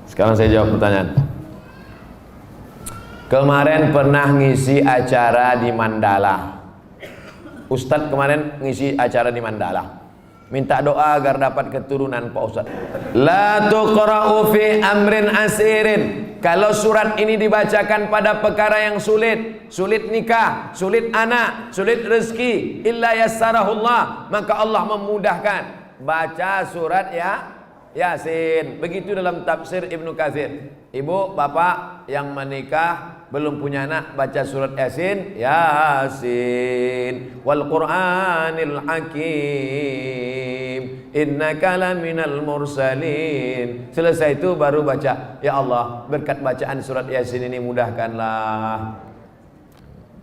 Sekarang saya jawab pertanyaan. Kemarin pernah ngisi acara di Mandala. Ustadz kemarin ngisi acara di Mandala. Minta doa agar dapat keturunan Pak Ustadz. La tuqra'u fi amrin asirin. Kalau surat ini dibacakan pada perkara yang sulit, sulit nikah, sulit anak, sulit rezeki, illa yassarahullah, maka Allah memudahkan. Baca surat Yasin. Begitu dalam tafsir Ibnu Katsir. Ibu, bapak yang menikah belum punya anak, baca surat Yasin. Yasin wal Qur'anil Hakim, innaka laminal mursalin. Selesai itu baru baca, ya Allah, berkat bacaan surat Yasin ini mudahkanlah.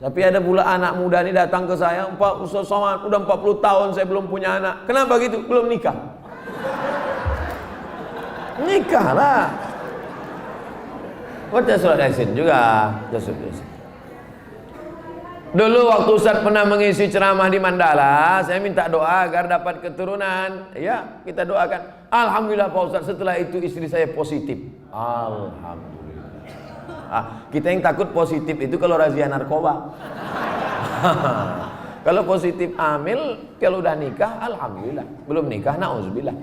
Tapi ada pula anak muda ini datang ke saya, Pak Ustaz Somad, udah 40 tahun saya belum punya anak. Kenapa gitu? Belum nikah. Nikahlah. Baca surat Yasin juga. Dulu waktu Ustaz pernah mengisi ceramah di Mandala, saya minta doa agar dapat keturunan. Ya, kita doakan. Alhamdulillah Pak Ustaz, setelah itu istri saya positif. Alhamdulillah. Kita yang takut positif itu kalau razia narkoba. Kalau positif hamil, kalau udah nikah, alhamdulillah. Belum nikah, na'udzubillah.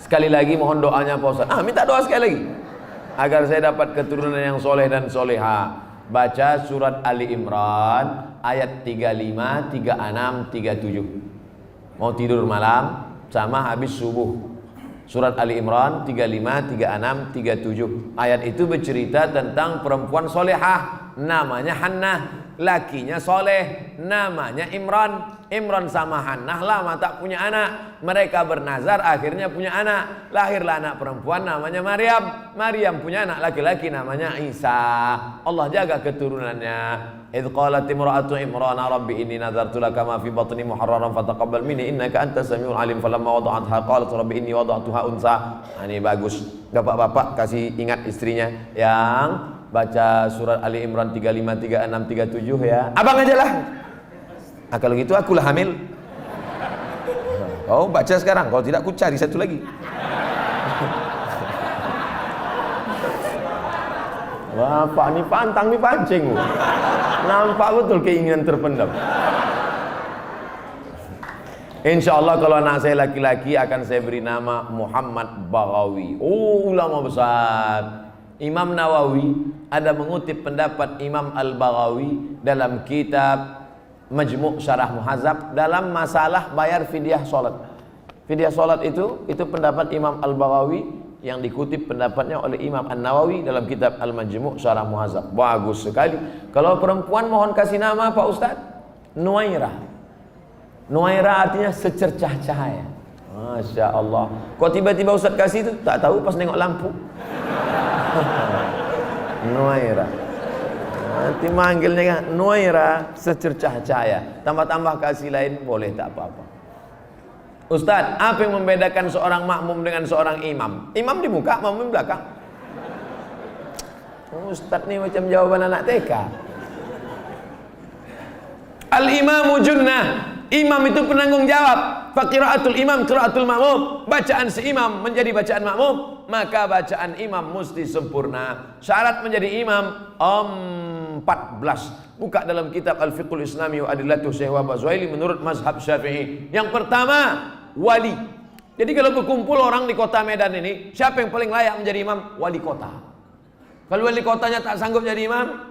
Sekali lagi mohon doanya Pak Ustaz. Minta doa sekali lagi agar saya dapat keturunan yang soleh dan soleha. Baca surat Ali Imran ayat 35, 36, 37. Mau tidur malam sama habis subuh. Surat Ali Imran 35, 36, 37. Ayat itu bercerita tentang perempuan solehah, namanya Hannah. Lakinya soleh, namanya Imran. Imran sama Hannah lama tak punya anak. Mereka bernazar, akhirnya punya anak. Lahirlah anak perempuan namanya Maryam. Maryam punya anak laki-laki namanya Isa. Allah jaga keturunannya. Idh qalat imra'atu Imran rabbi inni nazartu laka ma fi batni muharraran fataqabbal minni innaka antas samiul alim. Falamma wada'atha qalat rabbi inni wada'tuha unsa. Ini bagus. Bapak-bapak kasih ingat istrinya yang baca surat Ali Imran 35, 36, 37 ya. Abang aja lah. Kalau gitu akulah hamil. Kau baca sekarang, kalau tidak aku cari satu lagi. Bapak ni pantang ni pancing. Nampak betul keinginan terpendam. Insya Allah kalau anak saya laki-laki akan saya beri nama Muhammad Baghawi. Oh, ulama besar. Imam Nawawi ada mengutip pendapat Imam Al-Baghawi dalam kitab Majmu' Syarah Muhadzab dalam masalah bayar fidyah salat. Fidyah salat itu pendapat Imam Al-Baghawi yang dikutip pendapatnya oleh Imam An-Nawawi dalam kitab Al-Majmu' Syarah Muhadzab. Bagus sekali. Kalau perempuan mohon kasih nama Pak Ustaz, Nuairah. Nuairah artinya secercah cahaya. Masya Allah. Kok tiba-tiba Ustaz kasih itu? Tak tahu pas nengok lampu. Nuairah. Nanti manggilnya kan Nuairah secercah cahaya. Tambah-tambah kasih lain boleh, tak apa-apa. Ustaz, apa yang membedakan seorang makmum dengan seorang imam? Imam di muka, makmum di belakang. Ustaz ni macam jawaban anak TK. Al-imamu junnah. Imam itu penanggung jawab. Faqiraatul imam qiraatul makmum. Bacaan si imam menjadi bacaan makmum, maka bacaan imam mesti sempurna. Syarat menjadi imam 14. Buka dalam kitab Al-Fiqhul Islami wa Adillatuh Syekh Wahab Zuhaili menurut mazhab Syafi'i. Yang pertama, wali. Jadi kalau berkumpul orang di kota Medan ini, siapa yang paling layak menjadi imam? Wali kota. Kalau wali kotanya tak sanggup jadi imam,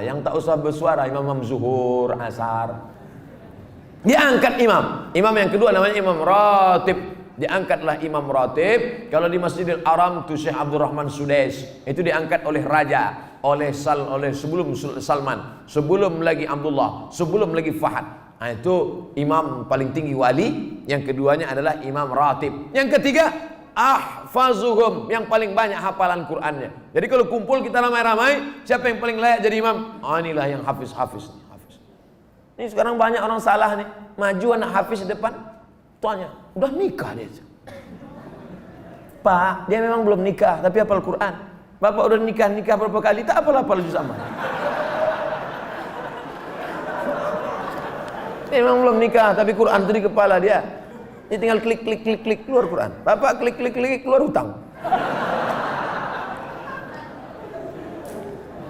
yang tak usah bersuara, imam zuhur, asar. Diangkat imam. Imam yang kedua namanya imam ratib. Diangkatlah imam ratib. Kalau di Masjidil Haram itu Syekh Abdurrahman Sudais. Itu diangkat oleh raja, oleh sebelum Salman, sebelum lagi Abdullah, sebelum lagi Fahad. Itu imam paling tinggi wali. Yang keduanya adalah imam ratib. Yang ketiga ahfazuhum, yang paling banyak hafalan Qur'annya. Jadi kalau kumpul kita ramai-ramai, siapa yang paling layak jadi imam? Inilah yang hafiz-hafiz. Ini sekarang banyak orang salah nih. Maju anak hafiz di depan, tanya, udah nikah dia? Pak, dia memang belum nikah, tapi hafal Quran. Bapak udah nikah berapa kali? Tak hafal juz amma. Dia memang belum nikah, tapi Quran itu di kepala dia. Ini tinggal klik klik klik klik keluar Quran. Bapak klik klik klik keluar hutang.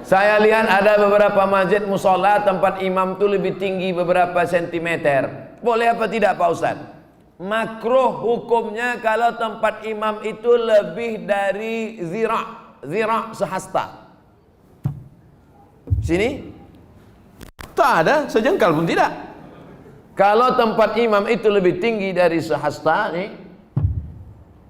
Saya lihat ada beberapa masjid musola tempat imam tuh lebih tinggi beberapa sentimeter. Boleh apa tidak Pak Ustaz? Makruh hukumnya kalau tempat imam itu lebih dari zira' sehasta. Sini tak ada sejengkal pun tidak. Kalau tempat imam itu lebih tinggi dari sehasta nih,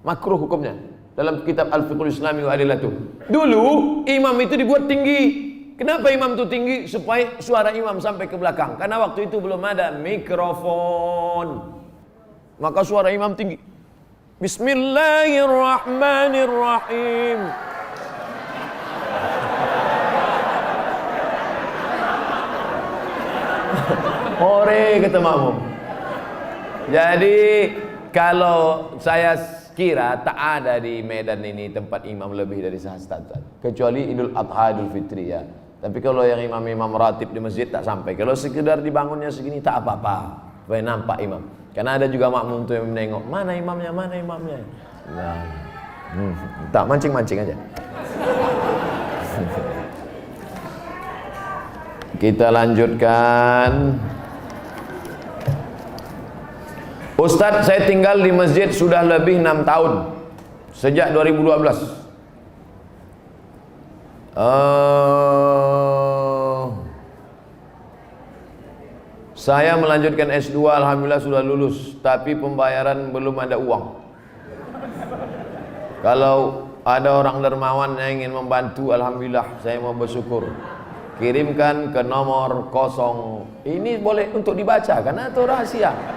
makruh hukumnya. Dalam kitab Al-Fiqhul Islami wa Adillatuh. Dulu imam itu dibuat tinggi. Kenapa imam itu tinggi? Supaya suara imam sampai ke belakang. Karena waktu itu belum ada mikrofon. Maka suara imam tinggi. Bismillahirrahmanirrahim. Hore kata makmum. Jadi kalau saya kira tak ada di Medan ini tempat imam lebih dari sehasta, kecuali Idul Adha, Idul Fitri ya. Tapi kalau yang imam-imam ratib di masjid tak sampai. Kalau sekedar dibangunnya segini tak apa-apa, supaya nampak imam. Karena ada juga makmum tuh yang menengok, mana imamnya, mana imamnya. Nah, tak mancing-mancing aja. Kita lanjutkan. Ustadz, saya tinggal di masjid sudah lebih 6 tahun, sejak 2012. Saya melanjutkan S2, alhamdulillah sudah lulus, tapi pembayaran belum ada uang. Kalau ada orang dermawan yang ingin membantu, alhamdulillah saya mau bersyukur. Kirimkan ke nomor 0. Ini boleh untuk dibaca karena itu rahasia.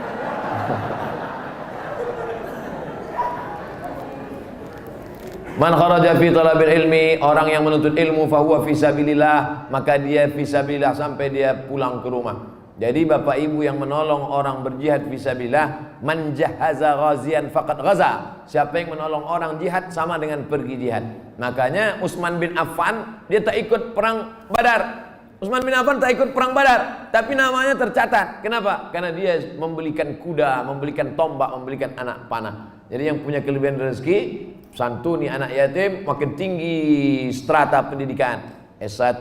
Man kharaja fi talabil ilmi, orang yang menuntut ilmu fahuwa fisabilillah, maka dia fisabilillah sampai dia pulang ke rumah. Jadi bapak ibu yang menolong orang berjihad fisabilillah, man jahaza ghazian faqad ghaza. Siapa yang menolong orang jihad sama dengan pergi jihad. Makanya Utsman bin Affan dia tak ikut perang Badar. Utsman bin Affan tak ikut perang Badar, tapi namanya tercatat. Kenapa? Karena dia membelikan kuda, membelikan tombak, membelikan anak panah. Jadi yang punya kelebihan rezeki, santuni anak yatim, makin tinggi strata pendidikan. S1,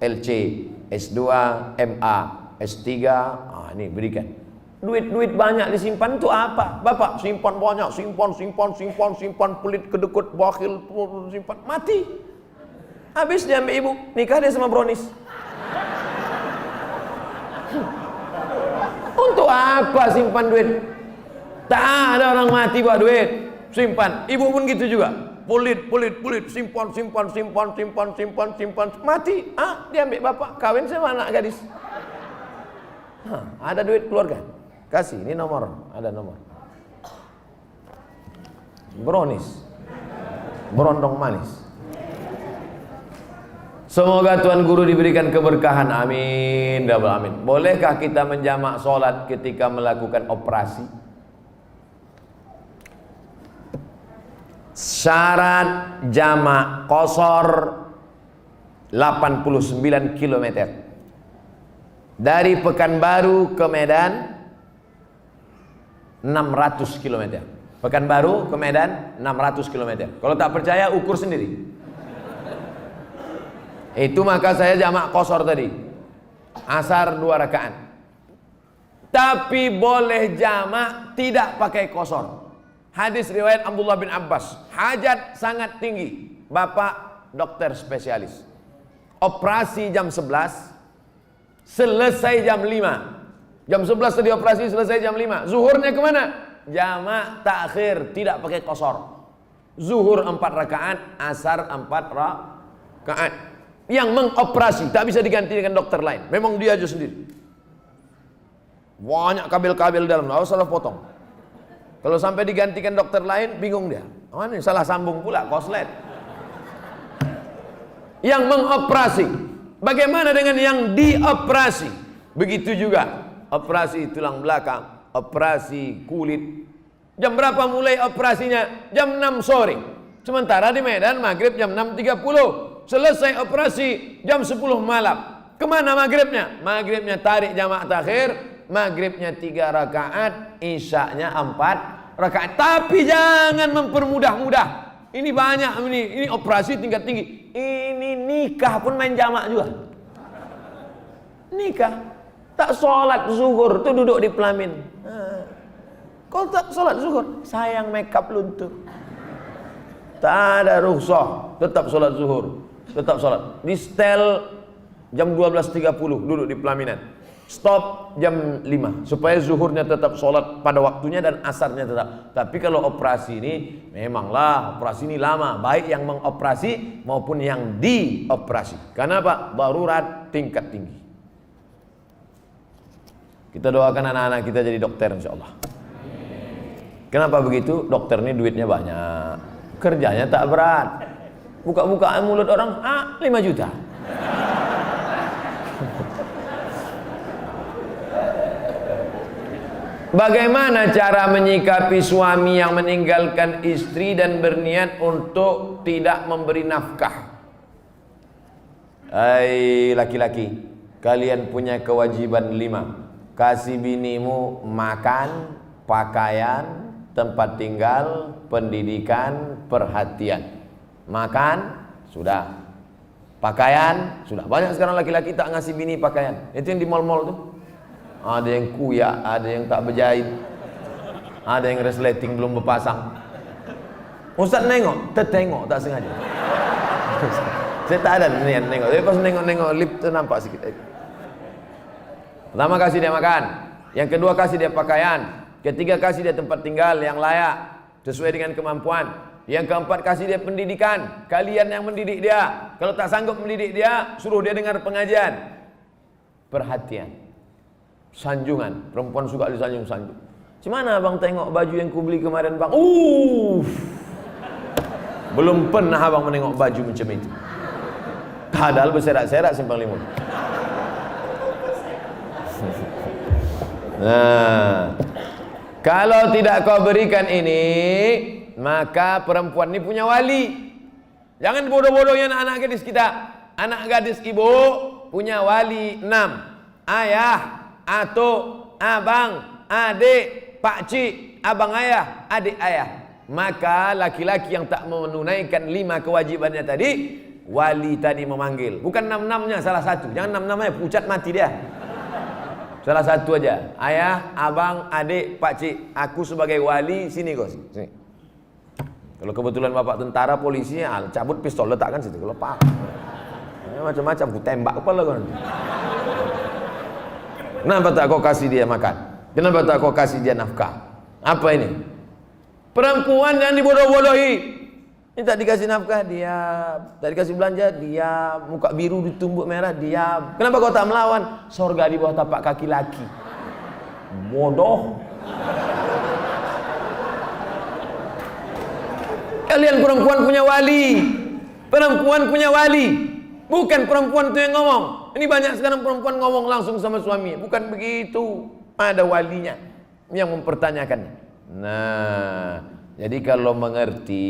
LC, S2, MA, S3, ini berikan. Duit banyak disimpan itu apa? Bapak simpan banyak, simpan, pelit, kedekut, bakhil, simpan, mati. Habis dia ambil ibu, nikah dia sama brownies. Untuk apa simpan duit? Tak ada orang mati buat duit. Simpan. Ibu pun gitu juga. Pelit, simpan, mati. Dia ambil bapak, kawin sama anak gadis. Ada duit keluarga. Kasih, ini nomor, ada nomor. Brownies. Berondong manis. Semoga Tuan Guru diberikan keberkahan, amin, double amin. Bolehkah kita menjamak sholat ketika melakukan operasi? Syarat jamak qashar 89 km. Dari Pekanbaru ke Medan 600 km. Pekanbaru ke Medan 600 km. Kalau tak percaya ukur sendiri. Itu maka saya jamak qashar tadi. Asar 2 rakaat. Tapi boleh jamak tidak pakai qashar. Hadis riwayat Abdullah bin Abbas. Hajat sangat tinggi. Bapak dokter spesialis. Operasi jam 11. Selesai jam 5. Jam 11 tadi operasi, selesai jam 5. Zuhurnya kemana? Jamak takhir, tidak pakai qashar. Zuhur 4 rakaat, asar 4 rakaat. Yang mengoperasi tak bisa diganti dengan dokter lain. Memang dia aja sendiri. Banyak kabel-kabel dalam, harus salah potong. Kalau sampai digantikan dokter lain, bingung dia. Oh, ini salah sambung pula, koslet. Yang mengoperasi. Bagaimana dengan yang dioperasi? Begitu juga. Operasi tulang belakang, operasi kulit. Jam berapa mulai operasinya? Jam 6 sore. Sementara di Medan maghrib jam 6.30. Selesai operasi jam 10 malam. Kemana maghribnya? Maghribnya tarik jamak takhir, maghribnya 3 rakaat, isyaknya 4 rakaat. Tapi jangan mempermudah-mudah. Ini banyak ini operasi tingkat tinggi. Ini nikah pun main jamak juga. Nikah tak sholat zuhur tuh duduk di pelamin. Kau tak sholat zuhur, sayang makeup luntur. Tak ada rukhsah, tetap sholat zuhur, tetap sholat. Di setel jam 12.30 duduk di pelaminan. Stop jam 5 supaya zuhurnya tetap sholat pada waktunya dan asarnya tetap. Tapi kalau operasi ini memanglah operasi ini lama, baik yang mengoperasi maupun yang dioperasi. Karena apa? Darurat tingkat tinggi. Kita doakan anak-anak kita jadi dokter insyaallah. Kenapa begitu? Dokter ini duitnya banyak, kerjanya tak berat. Buka-bukaan mulut orang, 5 juta. Bagaimana cara menyikapi suami yang meninggalkan istri dan berniat untuk tidak memberi nafkah? Hai laki-laki, kalian punya kewajiban 5. Kasih binimu makan, pakaian, tempat tinggal, pendidikan, perhatian. Makan, sudah. Pakaian, sudah. Banyak sekarang laki-laki tak ngasih bini pakaian. Itu yang di mall-mall tuh. Ada yang kuyak, ada yang tak berjahit, ada yang resleting belum berpasang. Ustaz nengok, tertengok tak sengaja. Saya tak ada niat nengok, tapi pas nengok-nengok lip tu nampak sikit. Pertama kasih dia makan, yang kedua kasih dia pakaian, ketiga kasih dia tempat tinggal yang layak sesuai dengan kemampuan, yang keempat kasih dia pendidikan. Kalian yang mendidik dia, kalau tak sanggup mendidik dia, suruh dia dengar pengajian. Perhatian. Sanjungan, perempuan suka disanjung-sanjung. Gimana abang tengok baju yang ku beli kemarin bang? Belum pernah abang menengok baju macam itu. Padahal berserak-serak simpang limun. Nah, kalau tidak kau berikan ini, maka perempuan ini punya wali. Jangan bodoh-bodohnya anak-anak gadis kita. Anak gadis ibu punya wali 6. Ayah, atuk, abang, adik, pakcik, abang ayah, adik ayah. Maka laki-laki yang tak menunaikan 5 kewajibannya tadi, wali tadi memanggil. Bukan 6-6-nya, salah satu. Jangan 6-6-nya, pucat mati dia. Salah satu aja. Ayah, abang, adik, pakcik. Aku sebagai wali, sini kau. Sini. Kalau kebetulan bapak tentara, polisi, cabut pistol, letakkan situ. Kalau pak, macam-macam, aku tembak kepala kau nanti. Kenapa tak kau kasih dia makan? Kenapa tak kau kasih dia nafkah? Apa ini? Perempuan yang dibodoh-bodohi. Ini tak dikasih nafkah, diam. Tak dikasih belanja, diam. Muka biru ditumbuk merah, diam. Kenapa kau tak melawan? Sorga di bawah tapak kaki laki. Bodoh. Kalian perempuan punya wali. Perempuan punya wali. Bukan perempuan itu yang ngomong. Ini banyak sekarang perempuan ngomong langsung sama suami. Bukan begitu. Ada walinya yang mempertanyakannya. Nah, jadi kalau mengerti,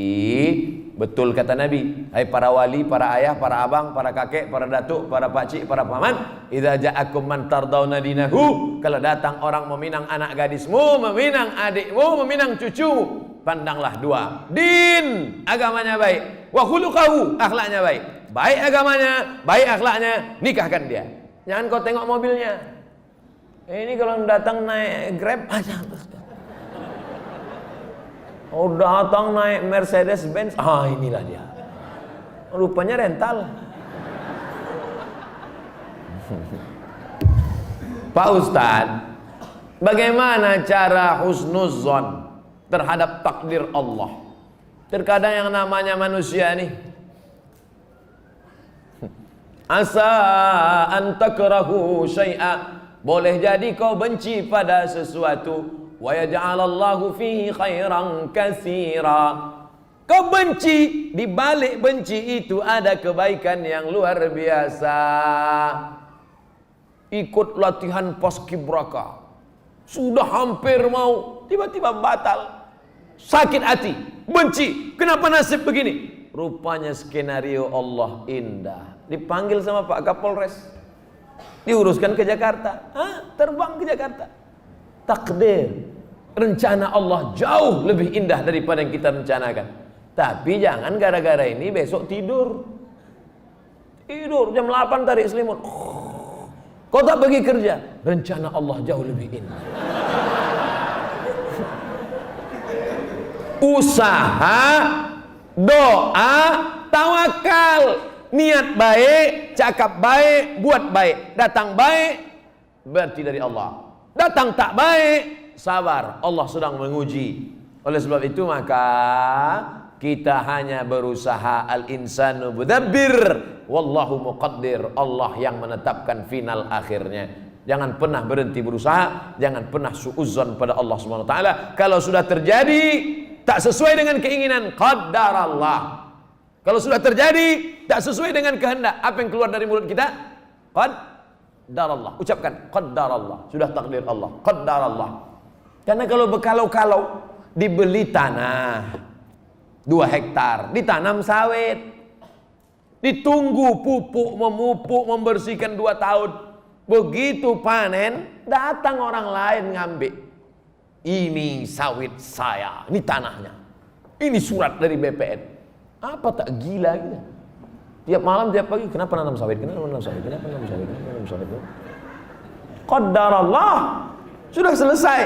betul kata Nabi, hai para wali, para ayah, para abang, para kakek, para datuk, para pakcik, para paman, idza ja'akum man tardawna dinahu, kalau datang orang meminang anak gadismu, meminang adikmu, meminang cucumu, pandanglah 2. Din, agamanya baik, wa khuluquhu, akhlaknya baik. Baik agamanya, baik akhlaknya, nikahkan dia. Jangan kau tengok mobilnya. Ini kalau datang naik Grab aja. Oh datang naik Mercedes Benz, inilah dia. Rupanya rental. Pak Ustadz, bagaimana cara husnuzon terhadap takdir Allah? Terkadang yang namanya manusia nih, asa an takrahu syai'a, boleh jadi kau benci pada sesuatu, wa yaj'alallahu fihi khairan katsira. Kau benci, di balik benci itu ada kebaikan yang luar biasa. Ikut latihan paskibraka, sudah hampir mau, tiba-tiba batal. Sakit hati, benci, kenapa nasib begini? Rupanya skenario Allah indah. Dipanggil sama Pak Kapolres. Diuruskan ke Jakarta. Terbang ke Jakarta. Takdir, rencana Allah jauh lebih indah daripada yang kita rencanakan. Tapi jangan gara-gara ini besok tidur jam 8 tarik selimut. Kau tak pergi kerja, rencana Allah jauh lebih indah. Usaha, doa, tawakal, niat baik, cakap baik, buat baik. Datang baik berarti dari Allah, datang tak baik sabar, Allah sedang menguji. Oleh sebab itu maka kita hanya berusaha, al-insanu mudabbir wallahu muqaddir, Allah yang menetapkan final akhirnya. Jangan pernah berhenti berusaha, jangan pernah suudzon pada Allah Subhanahu wa taala. Kalau sudah terjadi tak sesuai dengan keinginan, qaddarallah. Kalau sudah terjadi tak sesuai dengan kehendak, apa yang keluar dari mulut kita? Qaddarallah. Ucapkan qaddarallah, sudah takdir Allah, qaddarallah. Karena kalau berkalau-kalau, dibeli tanah 2 hektar, ditanam sawit, ditunggu pupuk, memupuk, membersihkan 2 tahun. Begitu panen, datang orang lain ngambil. Ini sawit saya, ini tanahnya, ini surat dari BPN. Apa tak gila gitu? Tiap malam, tiap pagi, kenapa nanam sawit? Kenapa nanam sawit? Kenapa nanam sawit? Kenapa nanam sawit? Qadarallah, sudah selesai.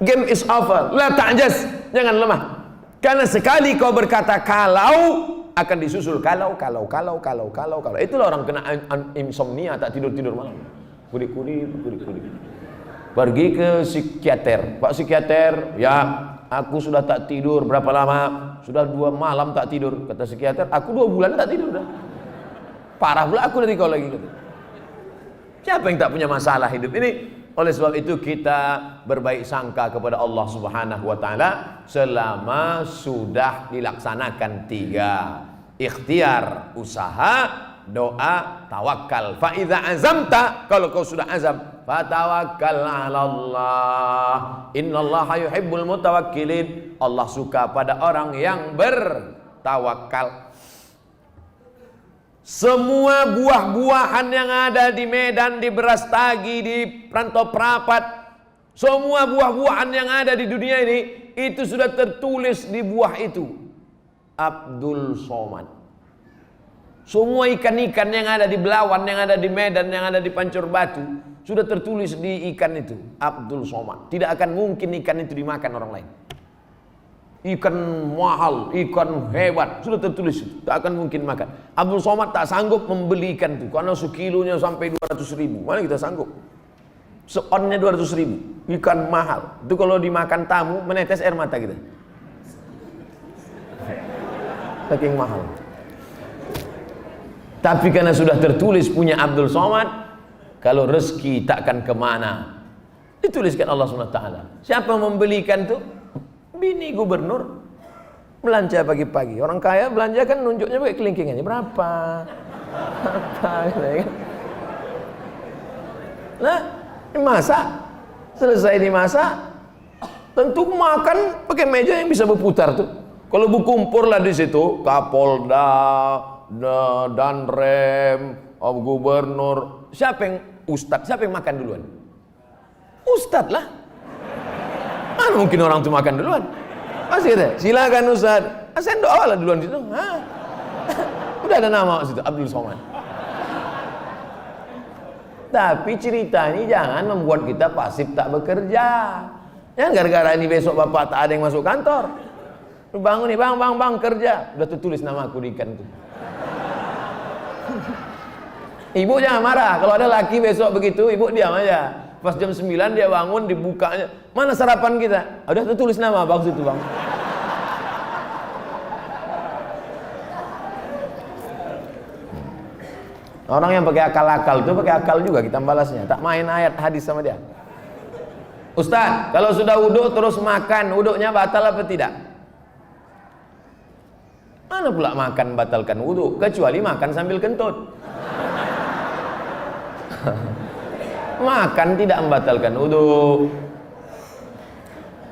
Game is over. La ta'jaz, jangan lemah. Karena sekali kau berkata kalau, akan disusul kalau. Itulah orang kena insomnia, tak tidur malam. Kudik-kudik. Pergi ke psikiater. Pak psikiater, ya aku sudah tak tidur berapa lama? Sudah 2 malam tak tidur. Kata psikiater, aku 2 bulan tak tidur dah. Parah pula aku dari kau lagi. Siapa yang tak punya masalah hidup ini? Oleh sebab itu kita berbaik sangka kepada Allah Subhanahu wa taala selama sudah dilaksanakan 3. Ikhtiar, usaha, doa, tawakal. Fa idza azamta, kalau kau sudah azam, fatawakkal 'ala Allah. Innallaha yuhibbul mutawakkilin. Allah suka pada orang yang bertawakal. Semua buah-buahan yang ada di Medan, di Brastagi, di Rantau Prapat, semua buah-buahan yang ada di dunia ini, itu sudah tertulis di buah itu Abdul Somad. Semua ikan-ikan yang ada di Belawan, yang ada di Medan, yang ada di Pancur Batu, sudah tertulis di ikan itu Abdul Somad. Tidak akan mungkin ikan itu dimakan orang lain. Ikan mahal, ikan hebat, sudah tertulis, tak akan mungkin makan. Abdul Somad tak sanggup membeli ikan itu karena sekilonya sampai 200.000. Mana kita sanggup? Seonnya 200.000. Ikan mahal itu kalau dimakan tamu menetes air mata kita, saking mahal. Tapi karena sudah tertulis punya Abdul Somad, kalau rezeki takkan kemana, dituliskan Allah SWT. Siapa membelikan itu? Bini gubernur belanja pagi-pagi. Orang kaya belanja kan nunjuknya pakai kelingkingannya berapa. Nah, dimasak, selesai dimasak, tentu makan pakai meja yang bisa berputar tuh. Kalau berkumpul lah di situ, Kapolda, Danrem, gubernur, siapa yang ustadz, siapa yang makan duluan? Ustadz lah. Mana mungkin orang itu makan duluan? Masih ada, silakan Ustaz. Saya doa lah duluan situ. Udah ada nama situ, Abdul Somad. Tapi cerita ini jangan membuat kita pasif tak bekerja. Ya gara-gara ini besok bapak tak ada yang masuk kantor. Bangun nih, bang kerja. Udah tertulis nama aku di ikan itu. Ibu jangan marah. Kalau ada laki besok begitu, ibu diam aja. Pas jam 9 dia bangun, dibukanya, mana sarapan kita? Udah tertulis nama bang situ bang. Orang yang pakai akal-akal itu pakai akal juga kita balasnya. Tak main ayat hadis sama dia. Ustaz, kalau sudah wudhu terus makan, wudhunya batal apa tidak? Mana pula makan batalkan wudhu? Kecuali makan sambil kentut. Makan tidak membatalkan wudhu.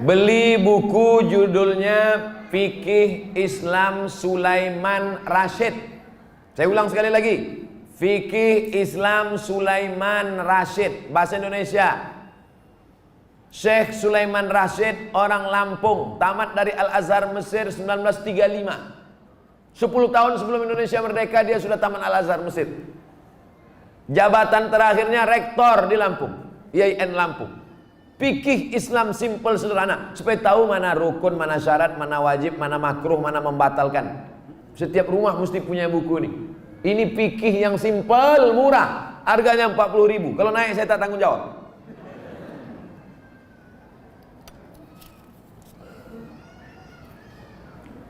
Beli buku judulnya Fikih Islam Sulaiman Rasyid. Saya ulang sekali lagi, Fikih Islam Sulaiman Rasyid, bahasa Indonesia. Syekh Sulaiman Rasyid, orang Lampung, tamat dari Al-Azhar Mesir 1935. 10 tahun sebelum Indonesia merdeka dia sudah tamat Al-Azhar Mesir. Jabatan terakhirnya rektor di Lampung, IAIN Lampung. Fikih Islam simple sederhana, supaya tahu mana rukun, mana syarat, mana wajib, mana makruh, mana membatalkan. Setiap rumah mesti punya buku ini. Ini fikih yang simple, murah. Harganya 40.000. Kalau naik saya tak tanggung jawab.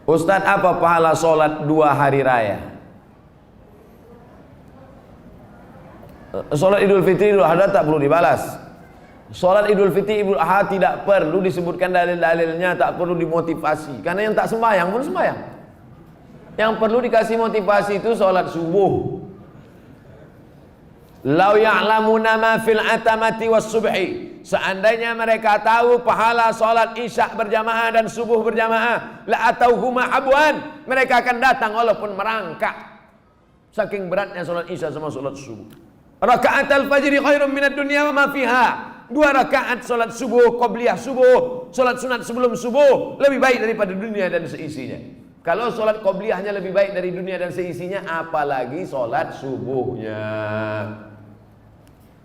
Ustadz, apa pahala sholat 2 hari raya? Sholat Idul Fitri, Idul Adha tak perlu dibalas. Sholat Idul Fitri, Idul Adha tidak perlu disebutkan dalil-dalilnya, tak perlu dimotivasi. Karena yang tak sembahyang pun sembahyang. Yang perlu dikasih motivasi itu sholat subuh. Lau ya'lamuna ma fil atamati was subhi. Seandainya mereka tahu pahala sholat isya berjamaah dan subuh berjamaah, la atauhuma habwan, mereka akan datang walaupun merangkak. Saking beratnya sholat isya sama sholat subuh. Rakaat al-fajri khairum minad dunya wa ma fiha. 2 rakaat sholat subuh, qobliyah subuh, sholat sunat sebelum subuh lebih baik daripada dunia dan seisinya. Kalau sholat qobliyahnya lebih baik dari dunia dan seisinya, apalagi sholat subuhnya.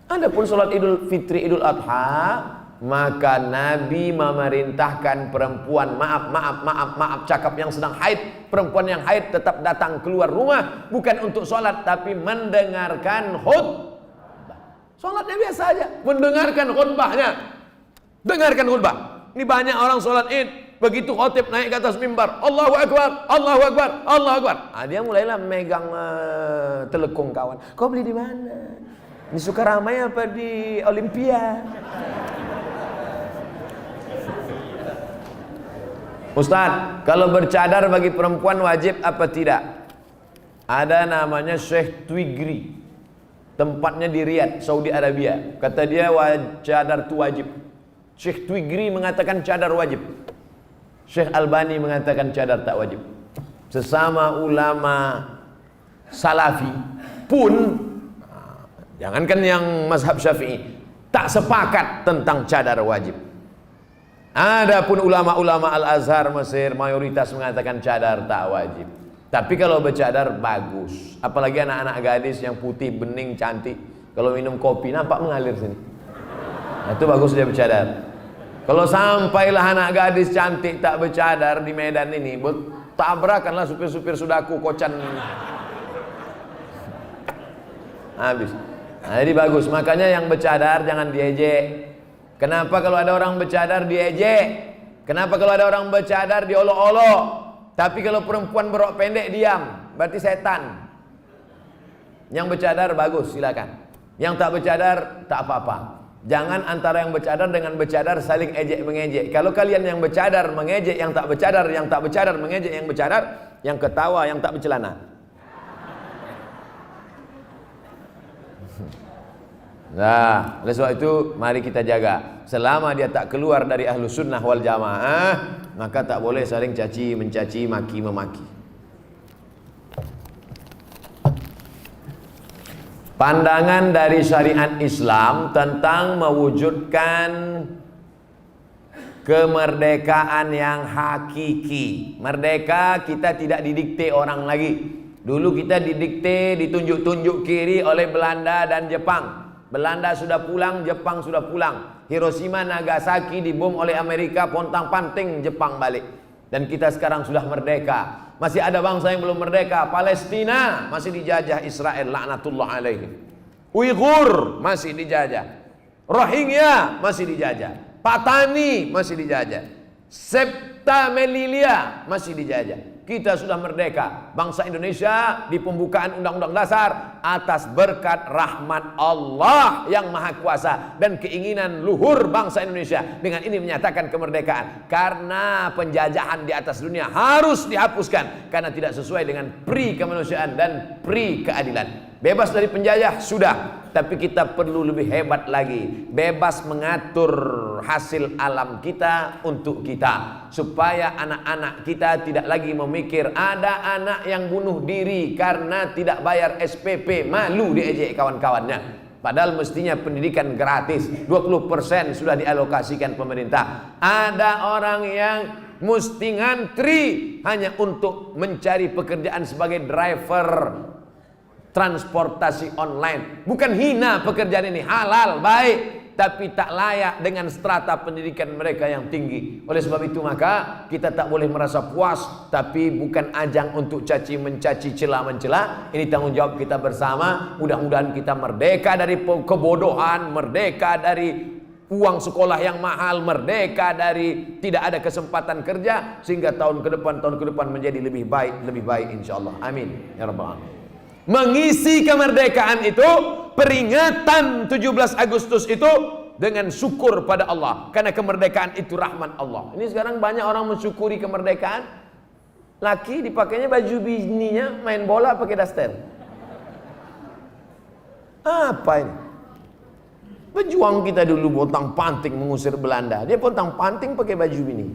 Adapun sholat Idul Fitri, Idul Adha, maka Nabi memerintahkan perempuan, maaf, cakap yang sedang haid, perempuan yang haid tetap datang keluar rumah, bukan untuk sholat, tapi mendengarkan khutbah. Sholatnya biasa aja, mendengarkan khutbahnya. Dengarkan khutbah. Ini banyak orang sholat id, begitu khotib naik ke atas mimbar, Allahu Akbar, Allahu Akbar, Allahu Akbar. Dia mulailah megang telekung kawan. Kau beli di mana? Di Sukaramai apa di Olimpia? Ustadz, kalau bercadar bagi perempuan wajib apa tidak? Ada namanya Syekh Twigri, tempatnya di Riyadh, Saudi Arabia. Kata dia cadar itu wajib. Syekh Twigri mengatakan cadar wajib. Syekh Albani mengatakan cadar tak wajib. Sesama ulama salafi pun, jangankan yang mazhab Syafi'i, tak sepakat tentang cadar wajib. Adapun ulama-ulama Al-Azhar Mesir mayoritas mengatakan cadar tak wajib. Tapi kalau bercadar bagus. Apalagi anak-anak gadis yang putih, bening, cantik. Kalau minum kopi nampak mengalir sini. Nah, itu bagus dia bercadar. Kalau sampailah anak gadis cantik tak bercadar di Medan ini, tabrakanlah supir-supir sudaku kocan. Habis. Nah, jadi bagus, makanya yang bercadar jangan diejek. Kenapa kalau ada orang bercadar diejek? Kenapa kalau ada orang bercadar diolok-olok? Tapi kalau perempuan berok pendek diam, berarti setan. Yang bercadar bagus, silakan. Yang tak bercadar tak apa-apa. Jangan antara yang bercadar dengan bercadar saling ejek mengejek. Kalau kalian yang bercadar mengejek yang tak bercadar, yang tak bercadar mengejek yang bercadar, yang ketawa yang tak bercelana. Nah, oleh sebab itu mari kita jaga. Selama dia tak keluar dari ahlu sunnah wal jamaah, maka tak boleh saling caci mencaci, maki memaki. Pandangan dari syariat Islam tentang mewujudkan kemerdekaan yang hakiki. Merdeka kita tidak didikte orang lagi. Dulu kita didikte, ditunjuk-tunjuk kiri oleh Belanda dan Jepang. Belanda sudah pulang, Jepang sudah pulang. Hiroshima, Nagasaki dibom oleh Amerika, pontang-panting Jepang balik. Dan kita sekarang sudah merdeka. Masih ada bangsa yang belum merdeka. Palestina masih dijajah Israel, laknatullah alaihim. Uighur masih dijajah. Rohingya masih dijajah. Patani masih dijajah. Septa Melilia masih dijajah. Kita sudah merdeka. Bangsa Indonesia di pembukaan Undang-Undang Dasar atas berkat rahmat Allah yang Maha Kuasa dan keinginan luhur bangsa Indonesia. Dengan ini menyatakan kemerdekaan. Karena penjajahan di atas dunia harus dihapuskan karena tidak sesuai dengan pri kemanusiaan dan pri keadilan. Bebas dari penjajah sudah. tapi kita perlu lebih hebat lagi, bebas mengatur hasil alam kita untuk kita, supaya anak-anak kita tidak lagi memikir ada anak yang bunuh diri karena tidak bayar SPP, malu diejek kawan-kawannya. Padahal mestinya pendidikan gratis, 20% sudah dialokasikan pemerintah. Ada orang yang mesti ngantri hanya untuk mencari pekerjaan sebagai driver transportasi online. Bukan hina pekerjaan ini, halal, baik, tapi tak layak dengan strata pendidikan mereka yang tinggi. Oleh sebab itu maka kita tak boleh merasa puas, tapi bukan ajang untuk caci mencaci, cela mencela. Ini tanggung jawab kita bersama. Mudah-mudahan kita merdeka dari kebodohan, merdeka dari uang sekolah yang mahal, merdeka dari tidak ada kesempatan kerja, sehingga tahun ke depan menjadi lebih baik insyaallah. Amin ya rabbal alamin. Mengisi kemerdekaan itu, peringatan 17 Agustus itu dengan syukur pada Allah, karena kemerdekaan itu rahmat Allah. Ini sekarang banyak orang mensyukuri kemerdekaan, laki dipakainya baju bininya main bola pakai daster. Apa ini? Pejuang kita dulu pontang panting mengusir Belanda, dia pontang panting pakai baju bini.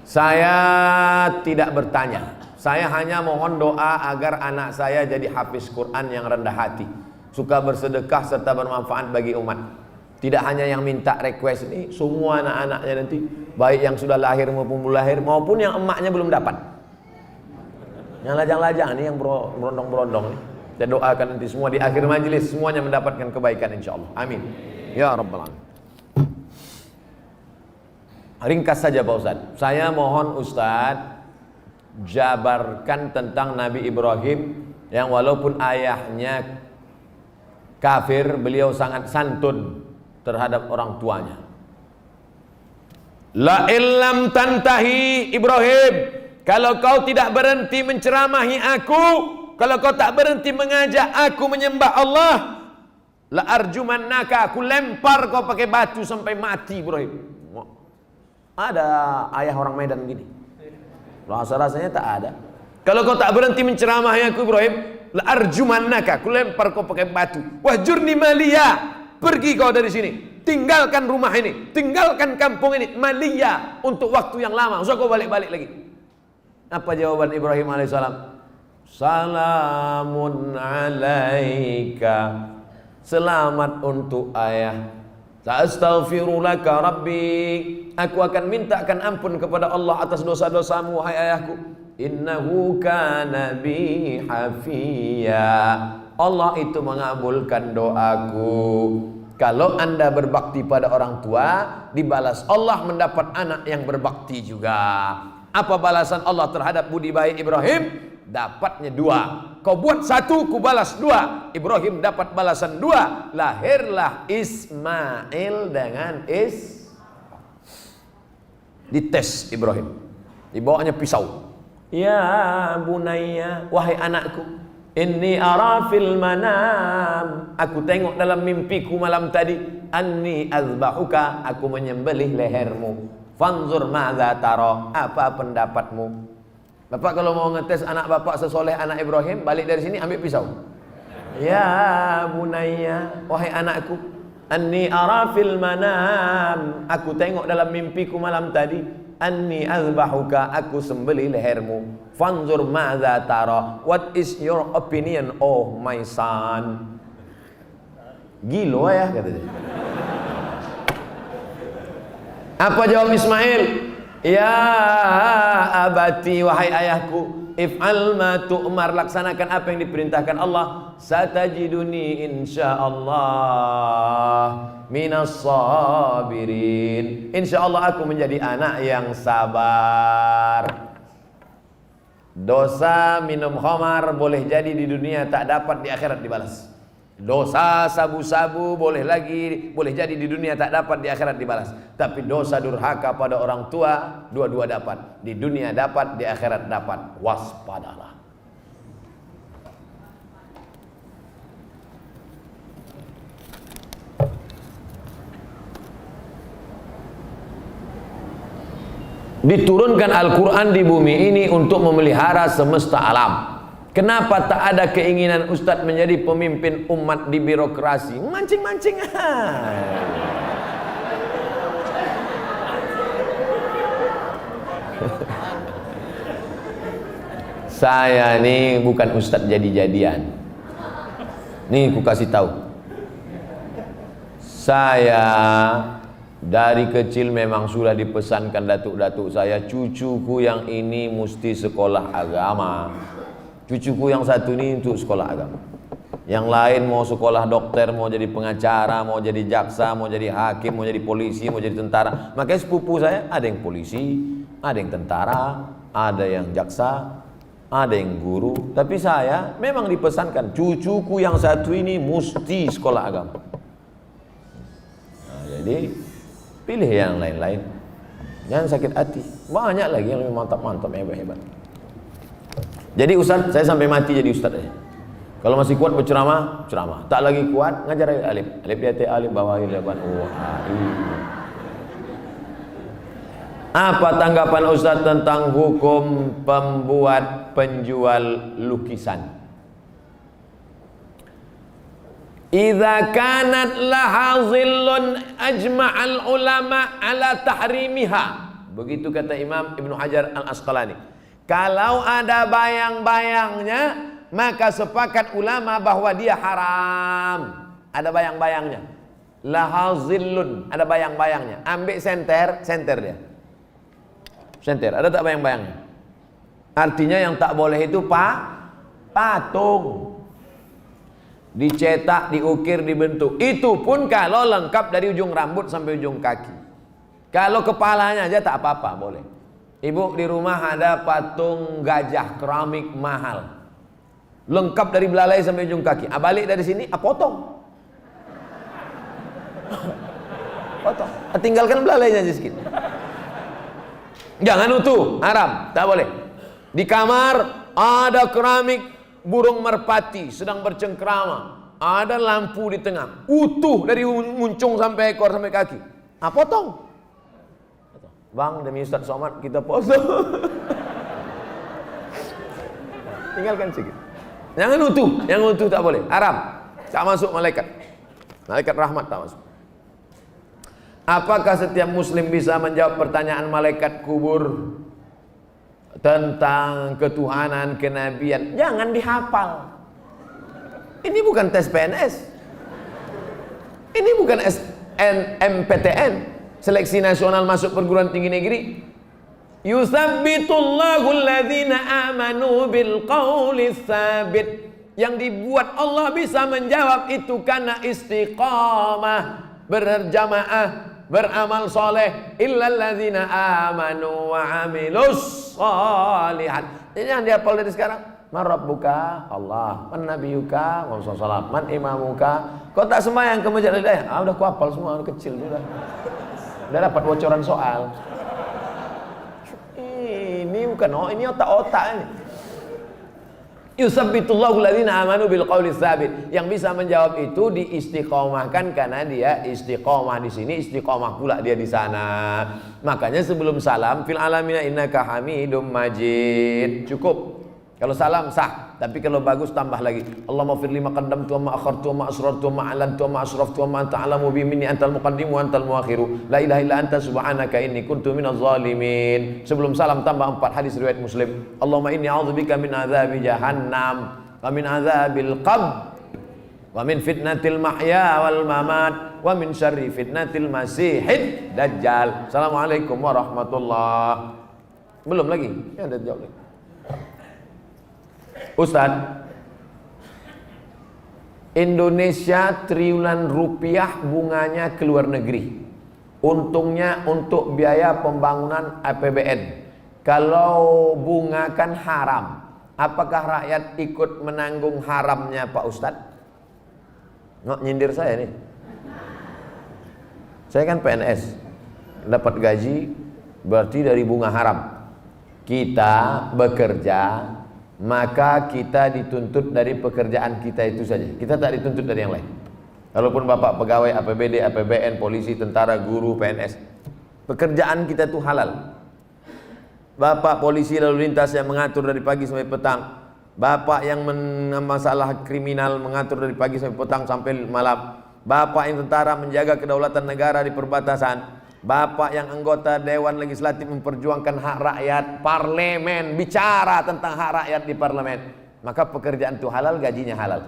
Saya tidak bertanya, saya hanya mohon doa agar anak saya jadi hafiz Quran yang rendah hati, suka bersedekah serta bermanfaat bagi umat. Tidak hanya yang minta request ini, semua anak-anaknya nanti, baik yang sudah lahir maupun belum lahir, maupun yang emaknya belum dapat. Yang lajang-lajang ini, yang berondong-berondong ini, saya doakan nanti semua di akhir majelis semuanya mendapatkan kebaikan insyaallah. Amin ya rabbal alamin. Ringkas saja Pak Ustadz, saya mohon Ustadz jabarkan tentang Nabi Ibrahim yang walaupun ayahnya kafir, beliau sangat santun terhadap orang tuanya. La illam tantahi Ibrahim, kalau kau tidak berhenti menceramahi aku, kalau kau tak berhenti mengajak aku menyembah Allah, la arjumannaka, aku lempar kau pakai batu sampai mati Ibrahim. Ada ayah orang Medan gini, rasa-rasanya tak ada. Kalau kau tak berhenti menceramahi aku Ibrahim, la arjumannaka, aku lempar kau pakai batu. Wahjurni maliya, pergi kau dari sini, tinggalkan rumah ini, tinggalkan kampung ini, maliya, untuk waktu yang lama, usah kau balik-balik lagi. Apa jawaban Ibrahim alaihissalam? Salamun alaika, selamat untuk ayah. Astaghfirulaka rabbi, aku akan mintakan ampun kepada Allah atas dosa-dosamu wahai ayahku. Innahu kana bi hafiya, Allah itu mengabulkan doaku. Kalau anda berbakti pada orang tua, dibalas Allah mendapat anak yang berbakti juga. Apa balasan Allah terhadap budi baik Ibrahim? Dapatnya 2. Kau buat 1, ku balas 2. Ibrahim dapat balasan 2. Lahirlah Ismail dengan dites Ibrahim, dibawanya pisau. Ya bunayya, wahai anakku, inni ara fil manam, aku tengok dalam mimpiku malam tadi, anni azbahuka, aku menyembelih lehermu. Fanzur madza tara, apa pendapatmu? Bapak kalau mau ngetes anak bapak sesoleh anak Ibrahim, balik dari sini ambil pisau. Ya bunayya, wahai anakku, anni ara fil manam, aku tengok dalam mimpiku malam tadi, anni azbahuka, aku sembelih lehermu. Fanzur madza tara, what is your opinion oh my son? Gilo ya katanya. Apa jawab Ismail? Ya abati, wahai ayahku, if'al ma tu'mar, laksanakan apa yang diperintahkan Allah. Satajiduni insyaallah minas sabirin, insyaallah aku menjadi anak yang sabar. Dosa minum khamar boleh jadi di dunia tak dapat, di akhirat dibalas. Dosa sabu-sabu boleh jadi di dunia tak dapat, di akhirat dibalas. Tapi dosa durhaka pada orang tua, dua-dua dapat. Di dunia dapat, di akhirat dapat. Waspadalah. Diturunkan Al-Quran di bumi ini untuk memelihara semesta alam. Kenapa tak ada keinginan Ustadz menjadi pemimpin umat di birokrasi? Mancing-mancing. Saya ini bukan Ustadz jadi-jadian. Nih ku kasih tahu. Saya dari kecil memang sudah dipesankan datuk-datuk saya, cucuku yang ini mesti sekolah agama. Cucuku yang satu ini untuk sekolah agama. Yang lain mau sekolah dokter, mau jadi pengacara, mau jadi jaksa, mau jadi hakim, mau jadi polisi, mau jadi tentara. Makanya sepupu saya ada yang polisi, ada yang tentara, ada yang jaksa, ada yang guru. Tapi saya memang dipesankan cucuku yang satu ini mesti sekolah agama. Nah, jadi pilih yang lain-lain. Jangan sakit hati. Banyak lagi yang lebih mantap-mantap, hebat-hebat. Jadi Ustaz, saya sampai mati jadi Ustaz aja. Kalau masih kuat berceramah, ceramah. Tak lagi kuat, ngajar alif. Alif di atas alif, bawah alif, Apa tanggapan Ustaz tentang hukum pembuat penjual lukisan? Idza kanat laha zillun ajma'al ulama ala tahrimiha. Begitu kata Imam Ibnu Hajar Al-Asqalani. Kalau ada bayang-bayangnya, maka sepakat ulama bahwa dia haram. Ada bayang-bayangnya. Laha zillun, ada bayang-bayangnya. Ambil senter dia. Senter, ada tak bayang-bayangnya? Artinya yang tak boleh itu patung. Dicetak, diukir, dibentuk. Itu pun kalau lengkap dari ujung rambut sampai ujung kaki. Kalau kepalanya aja tak apa-apa, boleh. Ibu di rumah ada patung gajah keramik mahal. Lengkap dari belalai sampai ujung kaki. Balik dari sini, potong. Potong. Tinggalkan belalainya aja sedikit. Jangan utuh, haram, tak boleh. Di kamar ada keramik burung merpati sedang bercengkrama. Ada lampu di tengah, utuh dari muncung sampai ekor sampai kaki. Potong. Bang, demi Ustaz Somad kita potong. Tinggalkan sedikit. Jangan utuh, yang utuh tak boleh, haram. Tak masuk malaikat. Malaikat rahmat tak masuk. Apakah setiap muslim bisa menjawab pertanyaan malaikat kubur tentang ketuhanan, kenabian? Jangan dihafal. Ini bukan tes PNS. Ini bukan SNMPTN, seleksi nasional masuk perguruan tinggi negeri. Yusabbitullahu alladhina amanu bil qawli tsabit. Yang dibuat Allah bisa menjawab itu karena istiqamah, berjamaah, beramal soleh. Illalladzina amanu wa amilus sholihat. Jadi jangan dihafal dari sekarang. Man rabbuka? Allah. Man nabiyuka? Muhammad sallallahu. Man imamuka? Kau tak sembahyang ke masjid al-hidayah? Udah ku hafal semua, udah kecil sudah. Udah dapat bocoran soal. Ini bukan ini otak-otak ini. Yusabbitullahu alladhina amanu bil qawli tsabit. Yang bisa menjawab itu diistiqomahkan karena dia istiqomah di sini, istiqomah pula dia di sana. Makanya sebelum salam fil alamina innaka hamidum majid. Cukup. Kalau salam sah, tapi kalau bagus tambah lagi. Allahumma firli ma qaddamtu wa ma akhartu wa ma asrartu wa ma a'lantu wa ma asraftu wa ma anta a'lamu bi minni antal muqaddim wa antal muakhiru. La ilaha illa anta subhanaka inni kuntu minaz zalimin. Sebelum salam tambah 4 hadis riwayat Muslim. Allahumma inni a'udzubika min adzabi jahannam wa min adzabil qabr wa min fitnatil mahya wal mamat wa min syarri fitnatil masihid dajjal. Assalamualaikum warahmatullahi. Belum lagi? Ya ada jawab lagi. Ustaz, Indonesia triliunan rupiah bunganya ke luar negeri. Untungnya untuk biaya pembangunan APBN. Kalau bunga kan haram. Apakah rakyat ikut menanggung haramnya Pak Ustaz? Nggak nyindir saya nih. Saya kan PNS, dapat gaji berarti dari bunga haram. Kita bekerja, maka kita dituntut dari pekerjaan kita itu saja. Kita tak dituntut dari yang lain. Walaupun bapak pegawai APBD, APBN, polisi, tentara, guru, PNS, pekerjaan kita itu halal. Bapak polisi lalu lintas yang mengatur dari pagi sampai petang, bapak yang masalah kriminal mengatur dari pagi sampai petang sampai malam, bapak yang tentara menjaga kedaulatan negara di perbatasan, bapak yang anggota Dewan Legislatif memperjuangkan hak rakyat, parlemen bicara tentang hak rakyat di parlemen, maka pekerjaan itu halal, gajinya halal.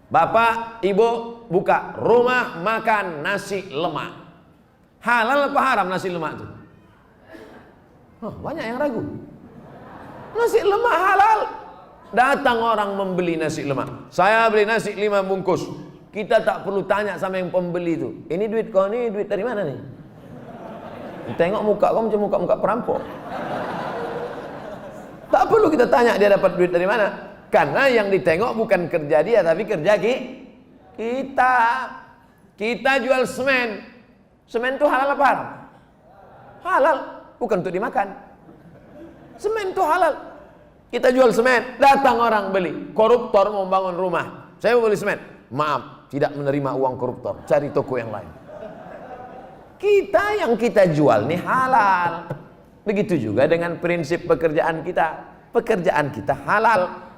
Bapak, ibu buka rumah makan nasi lemak, halal apa haram nasi lemak itu? Banyak yang ragu. Nasi lemak halal. Datang orang membeli nasi lemak, saya beli nasi 5 bungkus. Kita tak perlu tanya sama yang pembeli itu, ini duit kau, ini duit dari mana nih? Tengok muka kau macam muka-muka perampok. Tak perlu kita tanya dia dapat duit dari mana, karena yang ditengok bukan kerja dia tapi kerja kita. Kita jual semen, semen itu halal apa haram? Halal, bukan untuk dimakan. Semen itu halal. Kita jual semen, datang orang beli, koruptor mau bangun rumah, saya mau beli semen, maaf, tidak menerima uang koruptor, cari toko yang lain. Kita yang kita jual nih halal. Begitu juga dengan prinsip pekerjaan kita halal.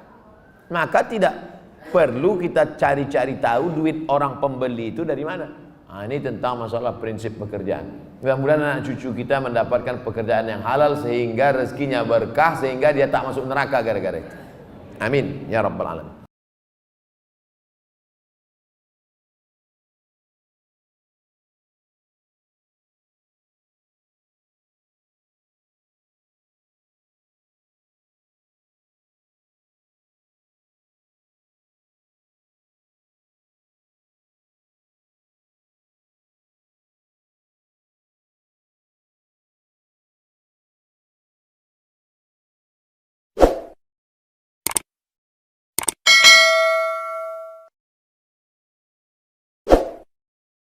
Maka tidak perlu kita cari-cari tahu duit orang pembeli itu dari mana. Nah, ini tentang masalah prinsip pekerjaan. Mudah-mudahan anak cucu kita mendapatkan pekerjaan yang halal sehingga rezekinya berkah, sehingga dia tak masuk neraka gara-gara itu. Amin ya rabbal alamin.